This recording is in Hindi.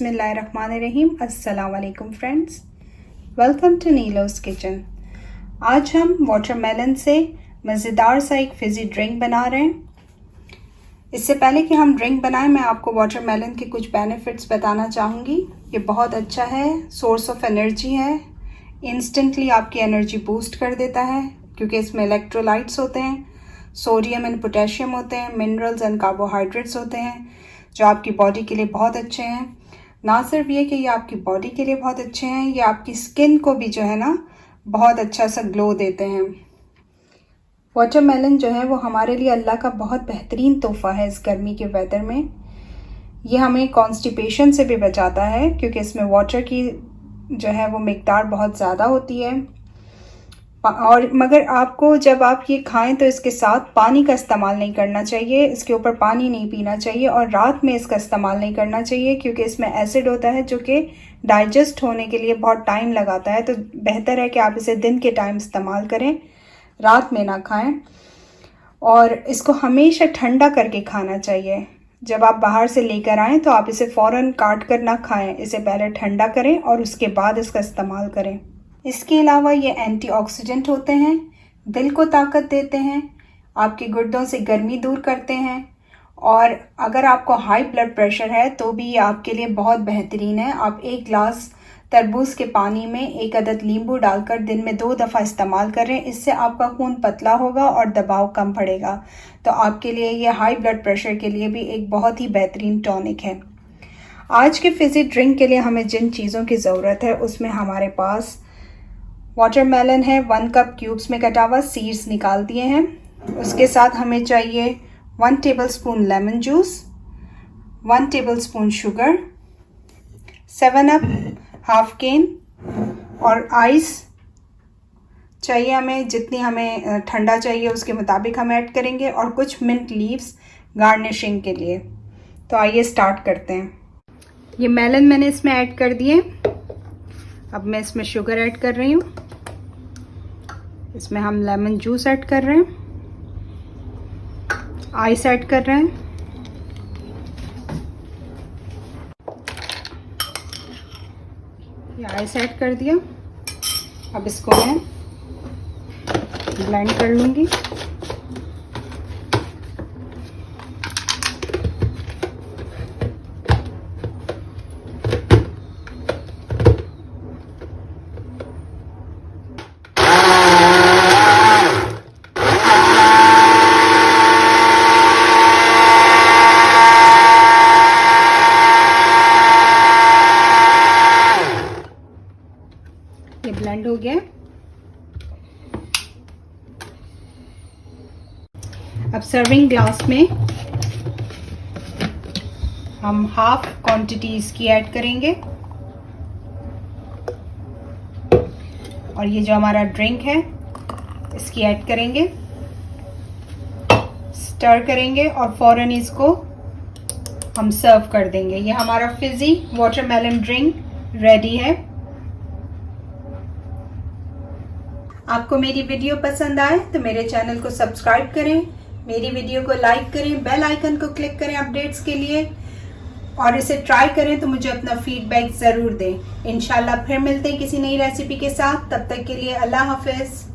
बिस्मिल्लाहिर्रहमानिर्रहीम। अस्सलाम वालेकुम friends, welcome to Neelo's kitchen. आज हम वाटरमेलन से मज़ेदार सा एक फ़िज़ी ड्रिंक बना रहे हैं। इससे पहले कि हम ड्रिंक बनाएं, मैं आपको वाटरमेलन के कुछ बेनिफिट्स बताना चाहूँगी। ये बहुत अच्छा है, सोर्स ऑफ एनर्जी है, इंस्टेंटली आपकी एनर्जी बूस्ट कर देता है क्योंकि इसमें इलेक्ट्रोलाइट्स होते हैं, सोडियम एंड पोटेशियम होते हैं, मिनरल्स एंड कार्बोहाइड्रेट्स होते हैं जो आपकी बॉडी के लिए बहुत अच्छे हैं। ना सिर्फ ये कि ये आपकी बॉडी के लिए बहुत अच्छे हैं, ये आपकी स्किन को भी जो है ना बहुत अच्छा सा ग्लो देते हैं। वाटरमेलन जो है वो हमारे लिए अल्लाह का बहुत बेहतरीन तोहफ़ा है इस गर्मी के वेदर में। ये हमें कॉन्स्टिपेशन से भी बचाता है क्योंकि इसमें वाटर की जो है वो मिकदार बहुत ज़्यादा होती है। और मगर आपको जब आप ये खाएं तो इसके साथ पानी का इस्तेमाल नहीं करना चाहिए, इसके ऊपर पानी नहीं पीना चाहिए और रात में इसका इस्तेमाल नहीं करना चाहिए क्योंकि इसमें एसिड होता है जो कि डाइजेस्ट होने के लिए बहुत टाइम लगाता है। तो बेहतर है कि आप इसे दिन के टाइम इस्तेमाल करें, रात में ना खाएं। और इसको हमेशा ठंडा करके खाना चाहिए। जब आप बाहर से लेकर आएँ तो आप इसे फ़ौरन काट कर ना खाएं, इसे पहले ठंडा करें और उसके बाद इसका इस्तेमाल करें। इसके अलावा ये एंटीऑक्सीडेंट होते हैं, दिल को ताकत देते हैं, आपके गुर्दों से गर्मी दूर करते हैं और अगर आपको हाई ब्लड प्रेशर है तो भी ये आपके लिए बहुत बेहतरीन है। आप 1 गिलास तरबूज के पानी में 1 अदद नींबू डालकर दिन में 2 दफ़ा इस्तेमाल करें, इससे आपका खून पतला होगा और दबाव कम पड़ेगा। तो आपके लिए ये हाई ब्लड प्रेशर के लिए भी एक बहुत ही बेहतरीन टॉनिक है। आज के फ़िज़ी ड्रिंक के लिए हमें जिन चीज़ों की ज़रूरत है उसमें हमारे पास वाटरमेलन है, 1 कप क्यूब्स में कटा हुआ, सीड्स निकाल दिए हैं। उसके साथ हमें चाहिए 1 tablespoon lemon juice, 1 tablespoon sugar, 7 up half can और आइस चाहिए हमें। जितनी हमें ठंडा चाहिए उसके मुताबिक हम ऐड करेंगे और कुछ मिंट लीव्स गार्निशिंग के लिए। तो आइए स्टार्ट करते हैं। ये मेलन मैंने इसमें ऐड कर दिए। अब मैं इसमें शुगर ऐड कर रही हूँ, इसमें हम लेमन जूस ऐड कर रहे हैं, आइस ऐड कर रहे हैं, ये आइस ऐड कर दिया। अब इसको मैं ब्लेंड कर लूँगी। ये ब्लेंड हो गया। अब सर्विंग ग्लास में हम हाफ क्वांटिटी इसकी ऐड करेंगे और ये जो हमारा ड्रिंक है इसकी ऐड करेंगे, स्टर करेंगे और फौरन इसको हम सर्व कर देंगे। ये हमारा फिज़ी वाटरमेलन ड्रिंक रेडी है। आपको मेरी वीडियो पसंद आए तो मेरे चैनल को सब्सक्राइब करें, मेरी वीडियो को लाइक करें, बेल आइकन को क्लिक करें अपडेट्स के लिए और इसे ट्राई करें तो मुझे अपना फीडबैक ज़रूर दें। इंशाल्लाह फिर मिलते हैं किसी नई रेसिपी के साथ। तब तक के लिए अल्लाह हाफ़िज़।